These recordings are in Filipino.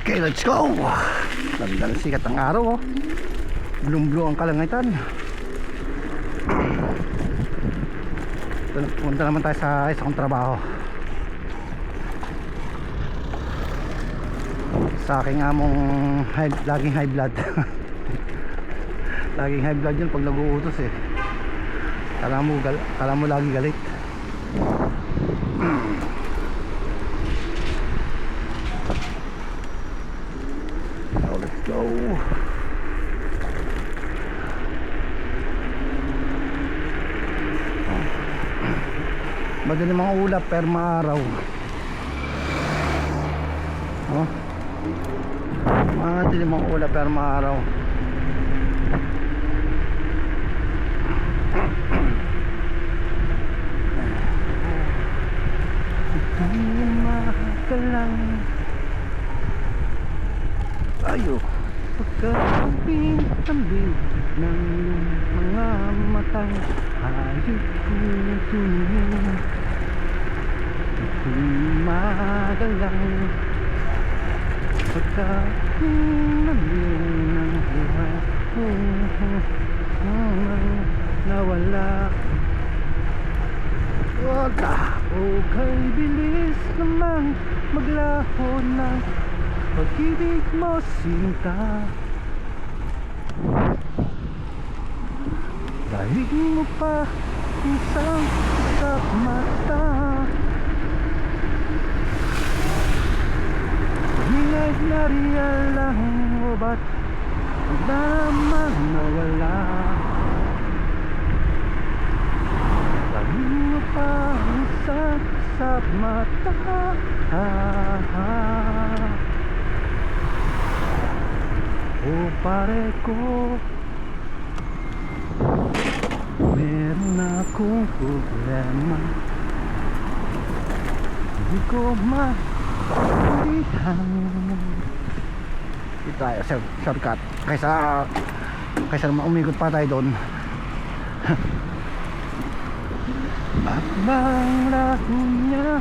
Okay, let's go. Ganda ng sikat ng araw, oh. Blue ang kalangitan. Punta naman tayo sa isang trabaho. Sa aking among laging high blood. Laging high blood yun pag nag-uutos eh. Kala mo lagi galit. So let's go. Madali mga ulap per maaraw. Oh. Madali mga ulap per maaraw. Lang ayo pagkabing-tambing ng mga matang hayop kong tunong magalang pagkabing-tambing ng buhay nawala. Okay, bilis naman maglaho ng pag-ibig mo, sinta. Daig mo pa isang sa mata. Ingay na real lang o ba't naman nawala? Daig mo pa isang sa mata. O pare ko, meron akong problema, hindi ko maintindihan. Dito tayo, shortcut. Kaysa naman umikot pa tayo doon. At bang laho niya,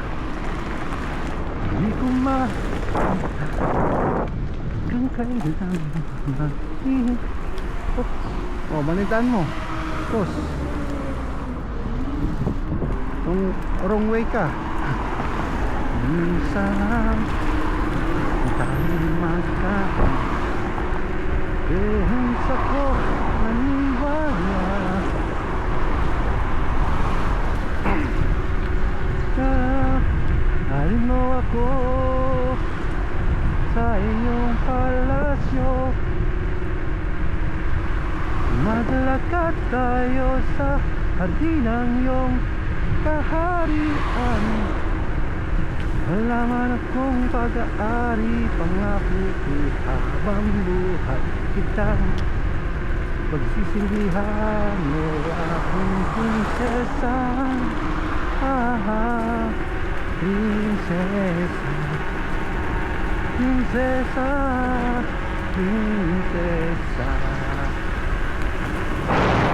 hindi ko kang kailan mag-ihip. Oh, balitaan mo. Tapos wrong way ka. Minsan tayo magkahens ako naniwala. Alin mo ako sa iyong palasyo, madalakad tayo sa hardin ng iyong kaharian. Malaman akong pag-aari, pangako ko habang buhay kitang pagsisilbihan mo akong prinsesa. Prinsesa, prinsesa, prinsesa.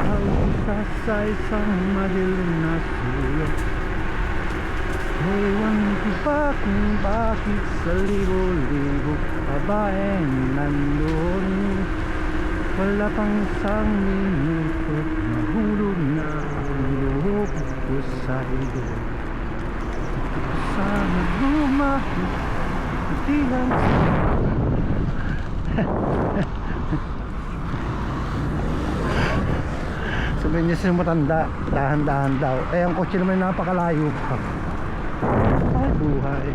Ang isa sa isang madilim na sulok, ewan ko ba kung bakit sa libo-libo babaeng nandun. Wala pang isang minuto, nahulog na ang loob ko sa iyo. Sana lumahit, hindi lang sabihin niya sila matanda, dahan-dahan daw. Eh ang kotse naman napakalayo pa. Ay buhay.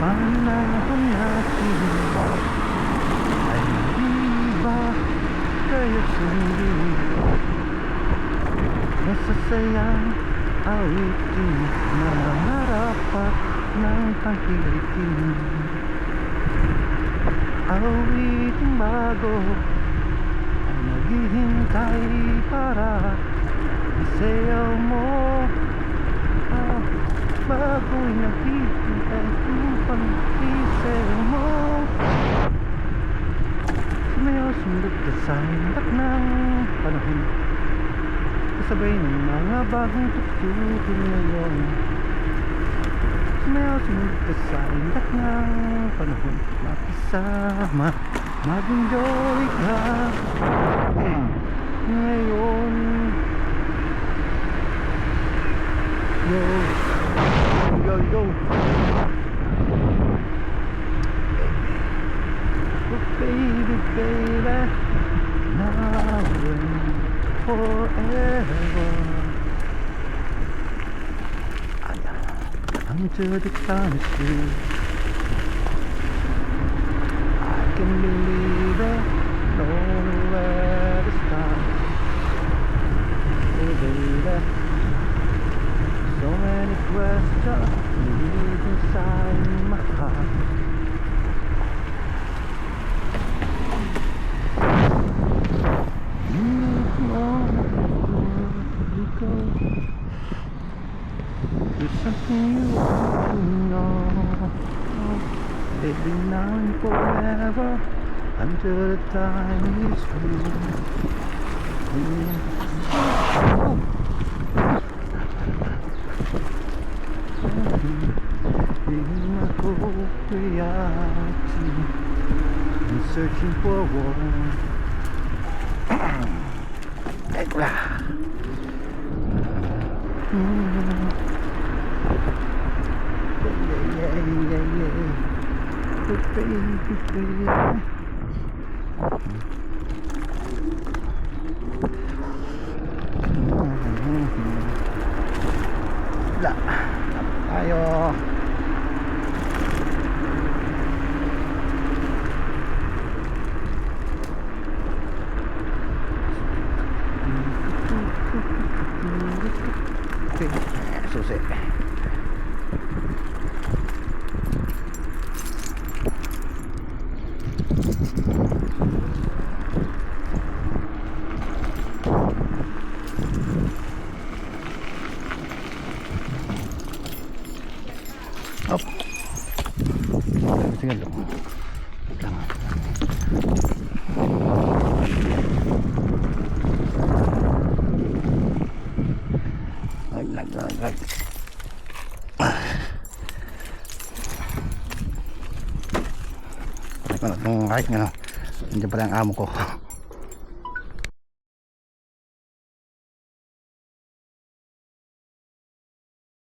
Panahon natin ay iba, kaya't sundin masasayang awitin na marapat ng tangkilikin. Awiting bago ay naghihintay para isayaw mo. bago'y nakikita upang isip mo. Sumayaw sundot ka sa hindak ng panahon, kasabay ng mga bagong tuktukin ngayon. Sumayaw sundot ka sa hindak ng panahon, makisama, mag-enjoy ka ngayon. Yo, yo, yo. Oh baby, baby, now and forever, until the time is through. I can believe it, know where to start. Oh baby, so many questions live inside my heart. You need to know where you go. There's something you want to know. Baby, now and forever, until the time is through. Feeling my whole reality, I'm searching for one. Yeah. Oh, baby, baby. Wala. Tayo. Okay, susi. Up. Sige lang. Lag. Kahit nga, hindi pala ang amo ko.